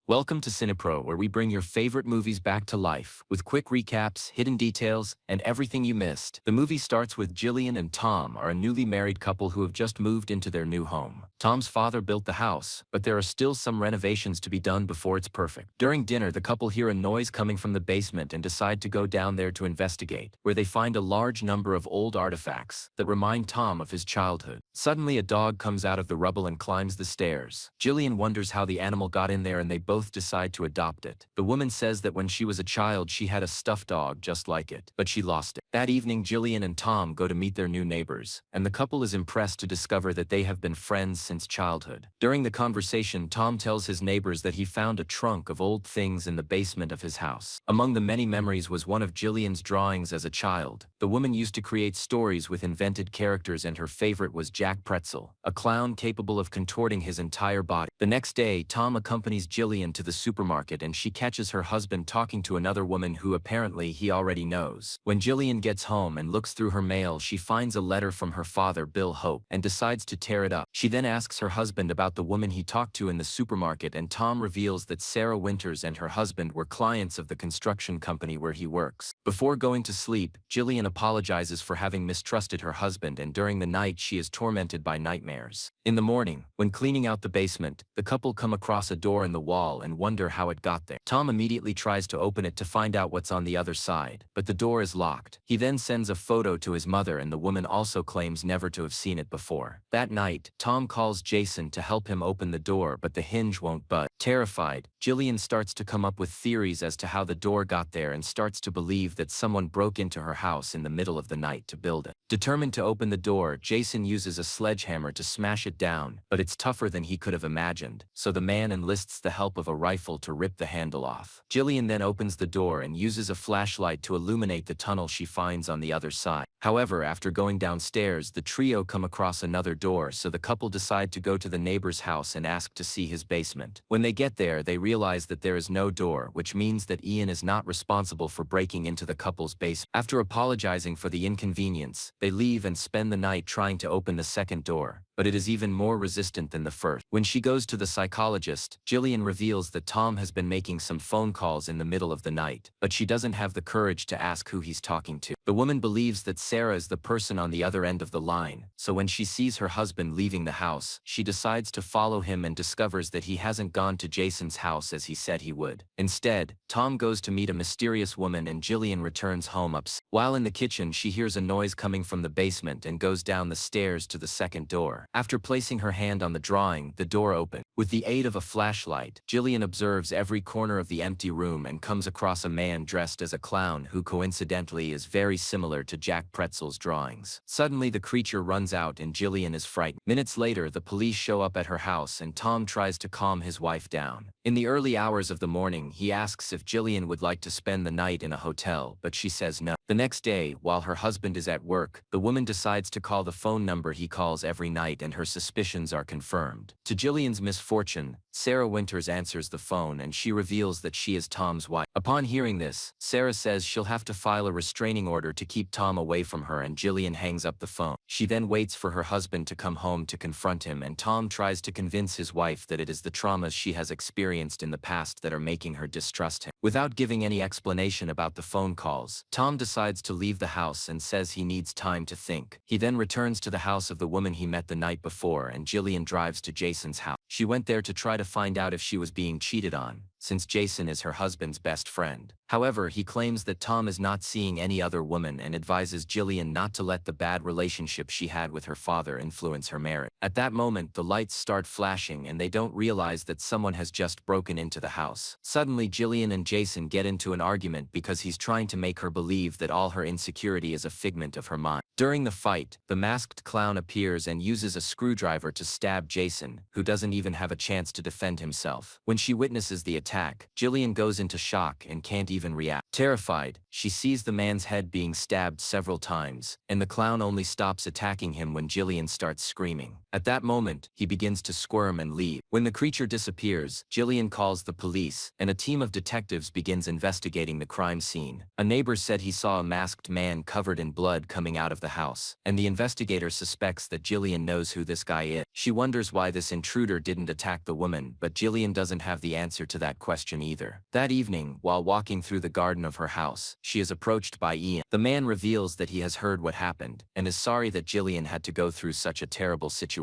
Welcome to Cinepro, where we bring your favorite movies back to life, with quick recaps, hidden details, and everything you missed. The movie starts with Jillian and Tom are a newly married couple who have just moved into their new home. Tom's father built the house, but there are still some renovations to be done before it's perfect. During dinner, the couple hear a noise coming from the basement and decide to go down there to investigate, where they find a large number of old artifacts that remind Tom of his childhood. Suddenly, a dog comes out of the rubble and climbs the stairs. Jillian wonders how the animal got in there and they both decide to adopt it. The woman says that when she was a child she had a stuffed dog just like it, but she lost it. That evening, Jillian and Tom go to meet their new neighbors, and the couple is impressed to discover that they have been friends since childhood. During the conversation, Tom tells his neighbors that he found a trunk of old things in the basement of his house. Among the many memories was one of Jillian's drawings as a child. The woman used to create stories with invented characters, and her favorite was Jack Pretzel, a clown capable of contorting his entire body. The next day, Tom accompanies Jillian to the supermarket and she catches her husband talking to another woman who apparently he already knows. When Jillian gets home and looks through her mail, she finds a letter from her father, Bill Hope, and decides to tear it up. She then asks her husband about the woman he talked to in the supermarket, and Tom reveals that Sarah Winters and her husband were clients of the construction company where he works. Before going to sleep, Jillian apologizes for having mistrusted her husband, and during the night she is tormented by nightmares. In the morning, when cleaning out the basement, the couple come across a door in the wall and wonder how it got there. Tom immediately tries to open it to find out what's on the other side, but the door is locked. He then sends a photo to his mother, and the woman also claims never to have seen it before. That night, Tom calls Jason to help him open the door, but the hinge won't budge. Terrified, Jillian starts to come up with theories as to how the door got there and starts to believe that someone broke into her house in the middle of the night to build it. Determined to open the door, Jason uses a sledgehammer to smash it down, but it's tougher than he could have imagined, so the man enlists the help of a rifle to rip the handle off. Jillian then opens the door and uses a flashlight to illuminate the tunnel she finds on the other side. However, after going downstairs, the trio come across another door, so the couple decide to go to the neighbor's house and ask to see his basement. When they get there, they realize that there is no door, which means that Ian is not responsible for breaking into the couple's basement. After apologizing for the inconvenience, they leave and spend the night trying to open the second door, but it is even more resistant than the first. When she goes to the psychologist, Jillian reveals that Tom has been making some phone calls in the middle of the night, but she doesn't have the courage to ask who he's talking to. The woman believes that Sarah is the person on the other end of the line, so when she sees her husband leaving the house, she decides to follow him and discovers that he hasn't gone to Jason's house as he said he would. Instead, Tom goes to meet a mysterious woman and Jillian returns home upset. While in the kitchen, she hears a noise coming from the basement and goes down the stairs to the second door. After placing her hand on the drawing, the door opens. With the aid of a flashlight, Jillian observes every corner of the empty room and comes across a man dressed as a clown who coincidentally is very similar to Jack Pretzel's drawings. Suddenly, the creature runs out and Jillian is frightened. Minutes later, the police show up at her house and Tom tries to calm his wife down. In the early hours of the morning, he asks if Jillian would like to spend the night in a hotel, but she says no. The next day, while her husband is at work, the woman decides to call the phone number he calls every night, and her suspicions are confirmed. To Jillian's misfortune, Sarah Winters answers the phone and she reveals that she is Tom's wife. Upon hearing this, Sarah says she'll have to file a restraining order to keep Tom away from her, and Jillian hangs up the phone. She then waits for her husband to come home to confront him, and Tom tries to convince his wife that it is the traumas she has experienced in the past that are making her distrust him. Without giving any explanation about the phone calls, Tom decides to leave the house and says he needs time to think. He then returns to the house of the woman he met the night before, and Jillian drives to Jason's house. She went there to try to find out if she was being cheated on, since Jason is her husband's best friend. However, he claims that Tom is not seeing any other woman and advises Jillian not to let the bad relationship she had with her father influence her marriage. At that moment, the lights start flashing and they don't realize that someone has just broken into the house. Suddenly, Jillian and Jason get into an argument because he's trying to make her believe that all her insecurity is a figment of her mind. During the fight, the masked clown appears and uses a screwdriver to stab Jason, who doesn't even have a chance to defend himself. When she witnesses the attack, Jillian goes into shock and can't even react. Terrified, she sees the man's head being stabbed several times, and the clown only stops attacking him when Jillian starts screaming. At that moment, he begins to squirm and leave. When the creature disappears, Jillian calls the police, and a team of detectives begins investigating the crime scene. A neighbor said he saw a masked man covered in blood coming out of the house, and the investigator suspects that Jillian knows who this guy is. She wonders why this intruder didn't attack the woman, but Jillian doesn't have the answer to that question either. That evening, while walking through the garden of her house, she is approached by Ian. The man reveals that he has heard what happened, and is sorry that Jillian had to go through such a terrible situation.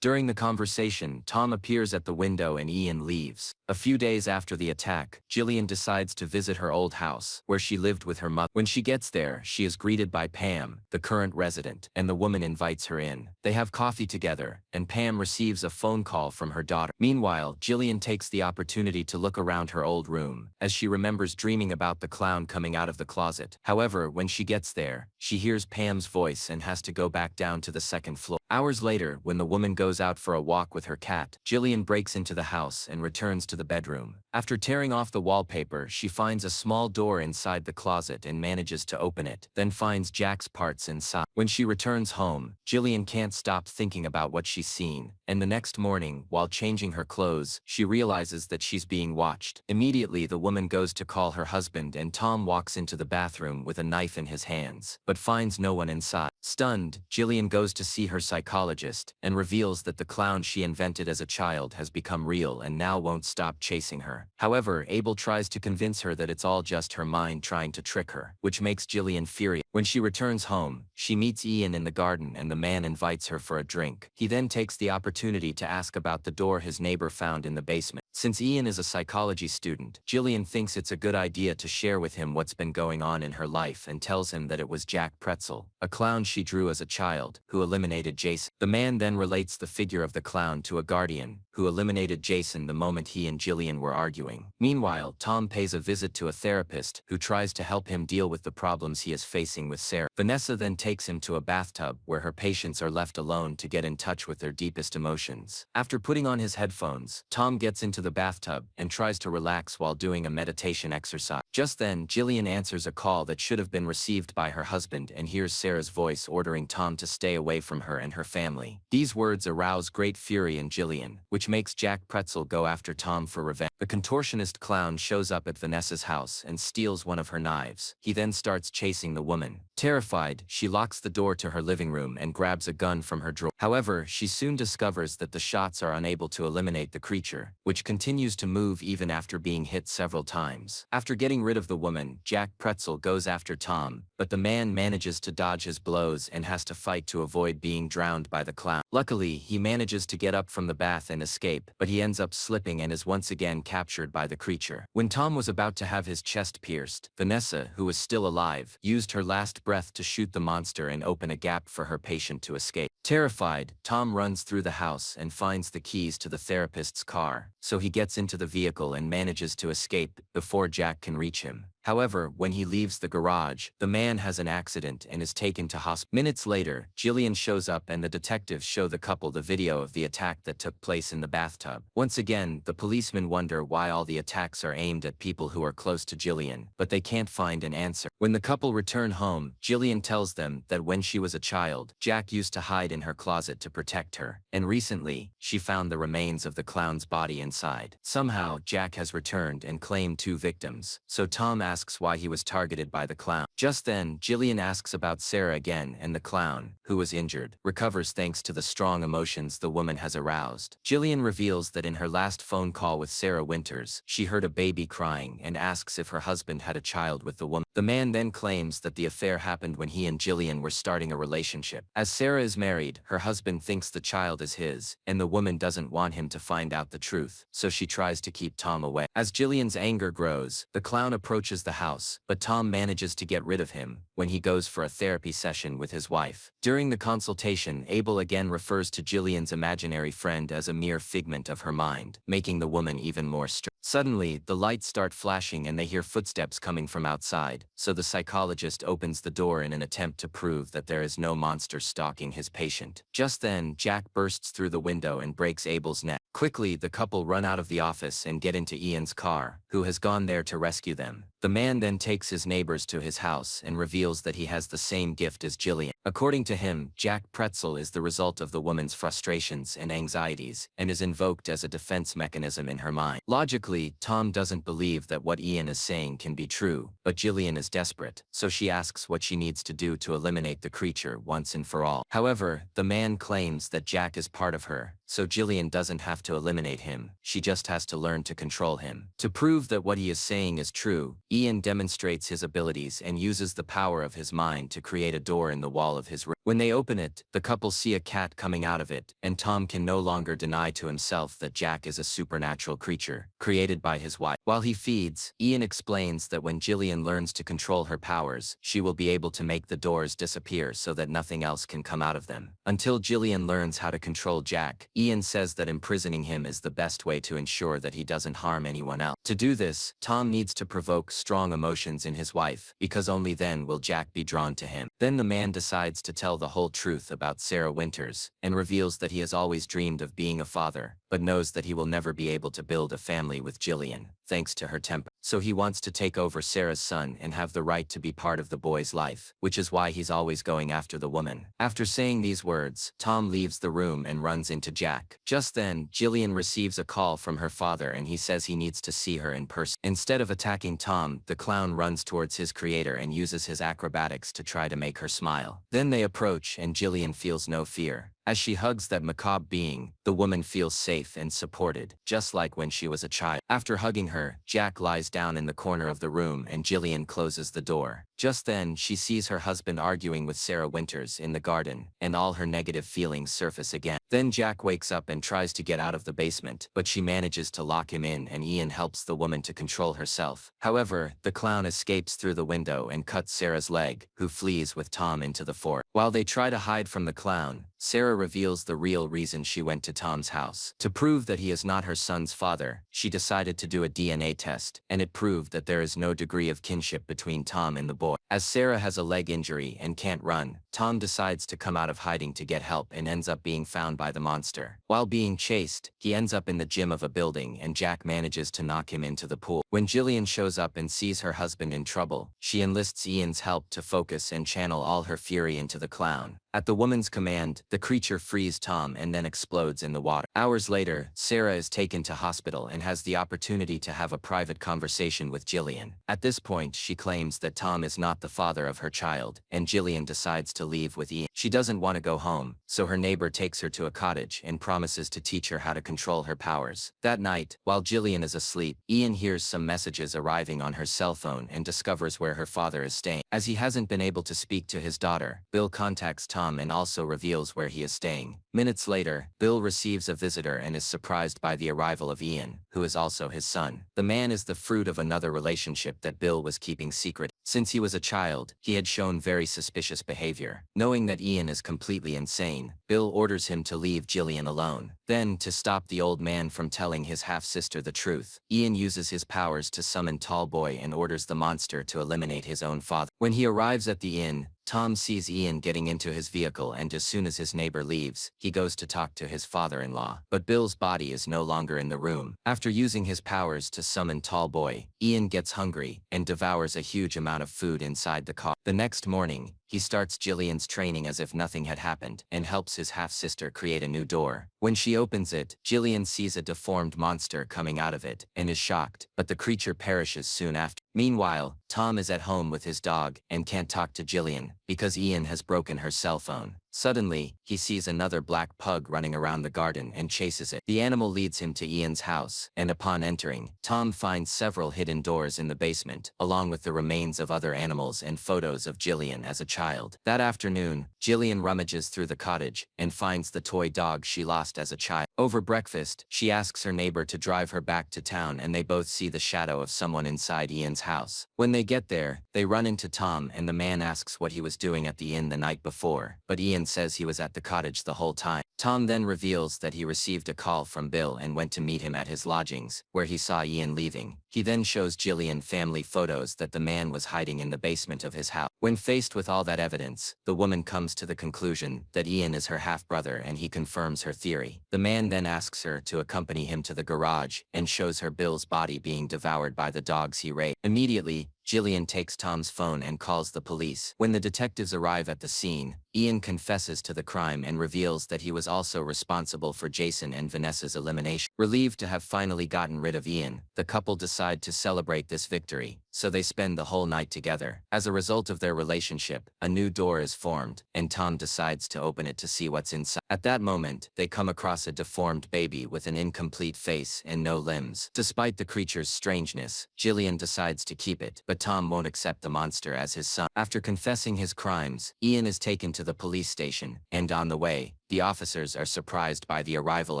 During the conversation, Tom appears at the window and Ian leaves. A few days after the attack, Jillian decides to visit her old house, where she lived with her mother. When she gets there, she is greeted by Pam, the current resident, and the woman invites her in. They have coffee together, and Pam receives a phone call from her daughter. Meanwhile, Jillian takes the opportunity to look around her old room, as she remembers dreaming about the clown coming out of the closet. However, when she gets there, she hears Pam's voice and has to go back down to the second floor. Hours later, when the woman goes out for a walk with her cat, Jillian breaks into the house and returns to the bedroom. After tearing off the wallpaper, she finds a small door inside the closet and manages to open it, then finds Jack's parts inside. When she returns home, Jillian can't stop thinking about what she's seen, and the next morning, while changing her clothes, she realizes that she's being watched. Immediately, the woman goes to call her husband, and Tom walks into the bathroom with a knife in his hands, but finds no one inside. Stunned, Jillian goes to see her psychologist, and reveals that the clown she invented as a child has become real and now won't stop chasing her. However, Abel tries to convince her that it's all just her mind trying to trick her, which makes Jillian furious. When she returns home, she meets Ian in the garden and the man invites her for a drink. He then takes the opportunity to ask about the door his neighbor found in the basement. Since Ian is a psychology student, Jillian thinks it's a good idea to share with him what's been going on in her life and tells him that it was Jack Pretzel, a clown she drew as a child, who eliminated Jason. The man then relates the figure of the clown to a guardian, who eliminated Jason the moment he and Jillian were arguing. Meanwhile, Tom pays a visit to a therapist, who tries to help him deal with the problems he is facing with Sarah. Vanessa then takes him to a bathtub, where her patients are left alone to get in touch with their deepest emotions. After putting on his headphones, Tom gets into the bathtub and tries to relax while doing a meditation exercise. Just then, Jillian answers a call that should have been received by her husband and hears Sarah's voice ordering Tom to stay away from her and her family. These words arouse great fury in Jillian, which makes Jack Pretzel go after Tom for revenge. The contortionist clown shows up at Vanessa's house and steals one of her knives. He then starts chasing the woman. Terrified, she locks the door to her living room and grabs a gun from her drawer. However, she soon discovers that the shots are unable to eliminate the creature, which continues to move even after being hit several times. After getting rid of the woman, Jack Pretzel goes after Tom, but the man manages to dodge his blows and has to fight to avoid being drowned by the clown. Luckily, he manages to get up from the bath and escape, but he ends up slipping and is once again captured by the creature. When Tom was about to have his chest pierced, Vanessa, who was still alive, used her last breath to shoot the monster and open a gap for her patient to escape. Terrified, Tom runs through the house and finds the keys to the therapist's car, so he gets into the vehicle and manages to escape before Jack can reach him. However, when he leaves the garage, the man has an accident and is taken to hospital. Minutes later, Jillian shows up and the detectives show the couple the video of the attack that took place in the bathtub. Once again, the policemen wonder why all the attacks are aimed at people who are close to Jillian, but they can't find an answer. When the couple return home, Jillian tells them that when she was a child, Jack used to hide in her closet to protect her, and recently, she found the remains of the clown's body inside. Somehow, Jack has returned and claimed 2 victims, so Tom asks why he was targeted by the clown. Just then, Jillian asks about Sarah again, and the clown, who was injured, recovers thanks to the strong emotions the woman has aroused. Jillian reveals that in her last phone call with Sarah Winters, she heard a baby crying and asks if her husband had a child with the woman. The man then claims that the affair happened when he and Jillian were starting a relationship. As Sarah is married, her husband thinks the child is his, and the woman doesn't want him to find out the truth, so she tries to keep Tom away. As Jillian's anger grows, the clown approaches the house, but Tom manages to get rid of him when he goes for a therapy session with his wife. During the consultation, Abel again refers to Jillian's imaginary friend as a mere figment of her mind, making the woman even more stressed. Suddenly, the lights start flashing and they hear footsteps coming from outside, so the psychologist opens the door in an attempt to prove that there is no monster stalking his patient. Just then, Jack bursts through the window and breaks Abel's neck. Quickly, the couple run out of the office and get into Ian's car, who has gone there to rescue them. The man then takes his neighbors to his house and reveals that he has the same gift as Jillian. According to him, Jack Pretzel is the result of the woman's frustrations and anxieties, and is invoked as a defense mechanism in her mind. Logically, Tom doesn't believe that what Ian is saying can be true, but Jillian is desperate, so she asks what she needs to do to eliminate the creature once and for all. However, the man claims that Jack is part of her, so Jillian doesn't have to eliminate him, she just has to learn to control him. To prove that what he is saying is true, Ian demonstrates his abilities and uses the power of his mind to create a door in the wall of his room. When they open it, the couple see a cat coming out of it, and Tom can no longer deny to himself that Jack is a supernatural creature, created by his wife. While he feeds, Ian explains that when Jillian learns to control her powers, she will be able to make the doors disappear so that nothing else can come out of them. Until Jillian learns how to control Jack, Ian says that imprisoning him is the best way to ensure that he doesn't harm anyone else. To do this, Tom needs to provoke strong emotions in his wife, because only then will Jack be drawn to him. Then the man decides to tell the whole truth about Sarah Winters, and reveals that he has always dreamed of being a father, but knows that he will never be able to build a family with Jillian, thanks to her temper. So he wants to take over Sarah's son and have the right to be part of the boy's life, which is why he's always going after the woman. After saying these words, Tom leaves the room and runs into Jack. Just then, Jillian receives a call from her father and he says he needs to see her in person. Instead of attacking Tom, the clown runs towards his creator and uses his acrobatics to try to make her smile. Then they approach and Jillian feels no fear. As she hugs that macabre being, the woman feels safe and supported, just like when she was a child. After hugging her, Jack lies down in the corner of the room and Jillian closes the door. Just then, she sees her husband arguing with Sarah Winters in the garden, and all her negative feelings surface again. Then Jack wakes up and tries to get out of the basement, but she manages to lock him in and Ian helps the woman to control herself. However, the clown escapes through the window and cuts Sarah's leg, who flees with Tom into the forest. While they try to hide from the clown, Sarah reveals the real reason she went to Tom's house. To prove that he is not her son's father, she decided to do a DNA test, and it proved that there is no degree of kinship between Tom and the boy. As Sarah has a leg injury and can't run, Tom decides to come out of hiding to get help and ends up being found by the monster. While being chased, he ends up in the gym of a building and Jack manages to knock him into the pool. When Jillian shows up and sees her husband in trouble, she enlists Ian's help to focus and channel all her fury into the clown. At the woman's command, the creature frees Tom and then explodes in the water. Hours later, Sarah is taken to hospital and has the opportunity to have a private conversation with Jillian. At this point, she claims that Tom is not the father of her child, and Jillian decides to leave with Ian. She doesn't want to go home, so her neighbor takes her to a cottage and promises to teach her how to control her powers. That night, while Jillian is asleep, Ian hears some messages arriving on her cell phone and discovers where her father is staying. As he hasn't been able to speak to his daughter, Bill contacts Tom and also reveals where he is staying. Minutes later, Bill receives a visitor and is surprised by the arrival of Ian, who is also his son. The man is the fruit of another relationship that Bill was keeping secret. Since he was a child, he had shown very suspicious behavior. Knowing that Ian is completely insane, Bill orders him to leave Jillian alone. Then, to stop the old man from telling his half-sister the truth, Ian uses his powers to summon Tallboy and orders the monster to eliminate his own father. When he arrives at the inn, Tom sees Ian getting into his vehicle and as soon as his neighbor leaves, he goes to talk to his father-in-law. But Bill's body is no longer in the room. After using his powers to summon Tallboy, Ian gets hungry and devours a huge amount of food inside the car. The next morning, he starts Jillian's training as if nothing had happened and helps his half-sister create a new door. When she opens it, Jillian sees a deformed monster coming out of it and is shocked, but the creature perishes soon after. Meanwhile, Tom is at home with his dog and can't talk to Jillian because Ian has broken her cell phone. Suddenly, he sees another black pug running around the garden and chases it. The animal leads him to Ian's house, and upon entering, Tom finds several hidden doors in the basement, along with the remains of other animals and photos of Jillian as a child. That afternoon, Jillian rummages through the cottage and finds the toy dog she lost as a child. Over breakfast, she asks her neighbor to drive her back to town and they both see the shadow of someone inside Ian's house. When they get there, they run into Tom and the man asks what he was doing at the inn the night before, but Ian says he was at the cottage the whole time. Tom then reveals that he received a call from Bill and went to meet him at his lodgings, where he saw Ian leaving. He then shows Jillian family photos that the man was hiding in the basement of his house. When faced with all that evidence, the woman comes to the conclusion that Ian is her half-brother and he confirms her theory. The man then asks her to accompany him to the garage and shows her Bill's body being devoured by the dogs he raised. Immediately, Jillian takes Tom's phone and calls the police. When the detectives arrive at the scene, Ian confesses to the crime and reveals that he was also responsible for Jason and Vanessa's elimination. Relieved to have finally gotten rid of Ian, the couple decide to celebrate this victory, so they spend the whole night together. As a result of their relationship, a new door is formed, and Tom decides to open it to see what's inside. At that moment, they come across a deformed baby with an incomplete face and no limbs. Despite the creature's strangeness, Jillian decides to keep it, but Tom won't accept the monster as his son. After confessing his crimes, Ian is taken to the police station, and on the way, the officers are surprised by the arrival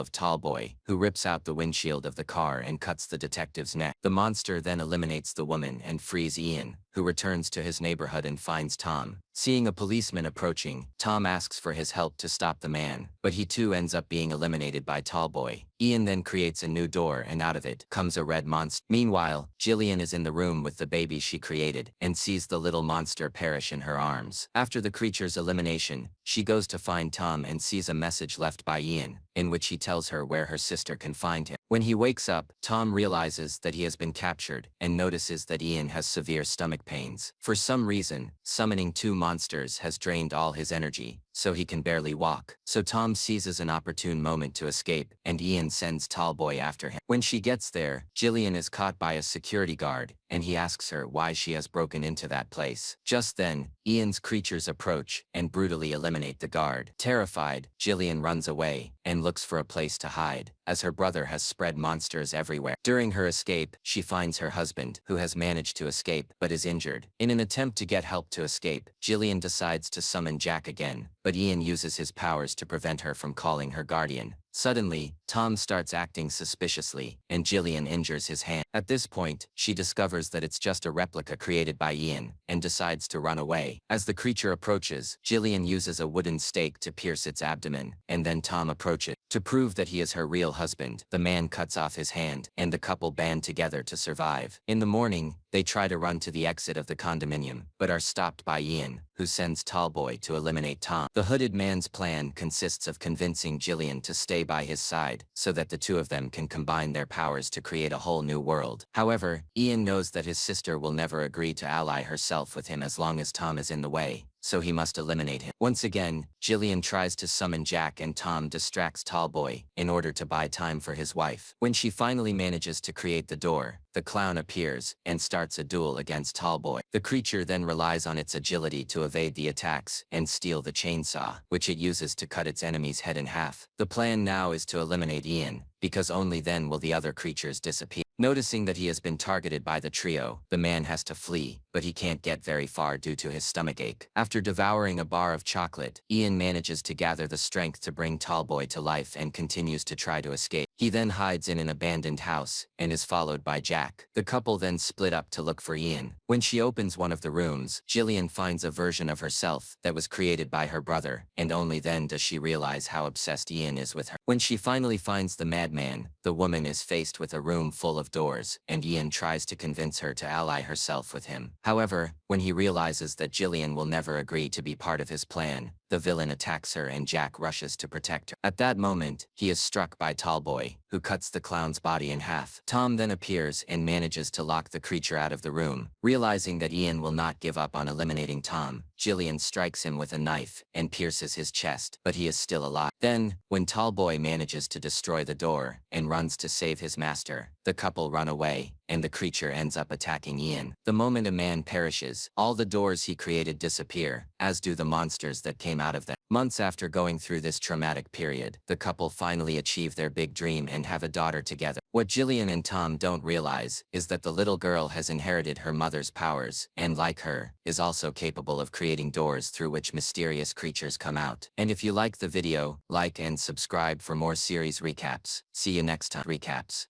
of Tallboy, who rips out the windshield of the car and cuts the detective's neck. The monster then eliminates the woman and frees Ian, who returns to his neighborhood and finds Tom. Seeing a policeman approaching, Tom asks for his help to stop the man, but he too ends up being eliminated by Tallboy. Ian then creates a new door, and out of it comes a red monster. Meanwhile, Jillian is in the room with the baby she created and sees the little monster perish in her arms. After the creature's elimination, she goes to find Tom and sees a message left by Ian, in which he tells her where her sister can find him. When he wakes up, Tom realizes that he has been captured and notices that Ian has severe stomach pains. For some reason, summoning two monsters has drained all his energy, so he can barely walk. So Tom seizes an opportune moment to escape, and Ian sends Tallboy after him. When she gets there, Jillian is caught by a security guard, and he asks her why she has broken into that place. Just then, Ian's creatures approach and brutally eliminate the guard. Terrified, Jillian runs away and looks for a place to hide, as her brother has spread monsters everywhere. During her escape, she finds her husband, who has managed to escape but is injured. In an attempt to get help to escape, Jillian decides to summon Jack again, but Ian uses his powers to prevent her from calling her guardian. Suddenly, Tom starts acting suspiciously, and Jillian injures his hand. At this point, she discovers that it's just a replica created by Ian, and decides to run away. As the creature approaches, Jillian uses a wooden stake to pierce its abdomen, and then Tom approaches. To prove that he is her real husband, the man cuts off his hand, and the couple band together to survive. In the morning, they try to run to the exit of the condominium, but are stopped by Ian, who sends Tallboy to eliminate Tom. The hooded man's plan consists of convincing Jillian to stay by his side, so that the two of them can combine their powers to create a whole new world. However, Ian knows that his sister will never agree to ally herself with him as long as Tom is in the way, so he must eliminate him. Once again, Jillian tries to summon Jack, and Tom distracts Tallboy in order to buy time for his wife. When she finally manages to create the door, the clown appears and starts a duel against Tallboy. The creature then relies on its agility to evade the attacks and steal the chainsaw, which it uses to cut its enemy's head in half. The plan now is to eliminate Ian, because only then will the other creatures disappear. Noticing that he has been targeted by the trio, the man has to flee, but he can't get very far due to his stomachache. After devouring a bar of chocolate, Ian manages to gather the strength to bring Tallboy to life and continues to try to escape. He then hides in an abandoned house and is followed by Jack. The couple then split up to look for Ian. When she opens one of the rooms, Jillian finds a version of herself that was created by her brother, and only then does she realize how obsessed Ian is with her. When she finally finds the madman, the woman is faced with a room full of doors, and Ian tries to convince her to ally herself with him. However, when he realizes that Jillian will never agree to be part of his plan, the villain attacks her and Jack rushes to protect her. At that moment, he is struck by Tallboy, who cuts the clown's body in half. Tom then appears and manages to lock the creature out of the room. Realizing that Ian will not give up on eliminating Tom, Jillian strikes him with a knife and pierces his chest, but he is still alive. Then, when Tallboy manages to destroy the door and runs to save his master, the couple run away, and the creature ends up attacking Ian. The moment a man perishes, all the doors he created disappear, as do the monsters that came out of them. Months after going through this traumatic period, the couple finally achieve their big dream and have a daughter together. What Jillian and Tom don't realize is that the little girl has inherited her mother's powers, and like her, is also capable of creating doors through which mysterious creatures come out. And if you like the video, like and subscribe for more series recaps. See you next time.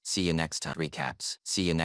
See you next time. See you next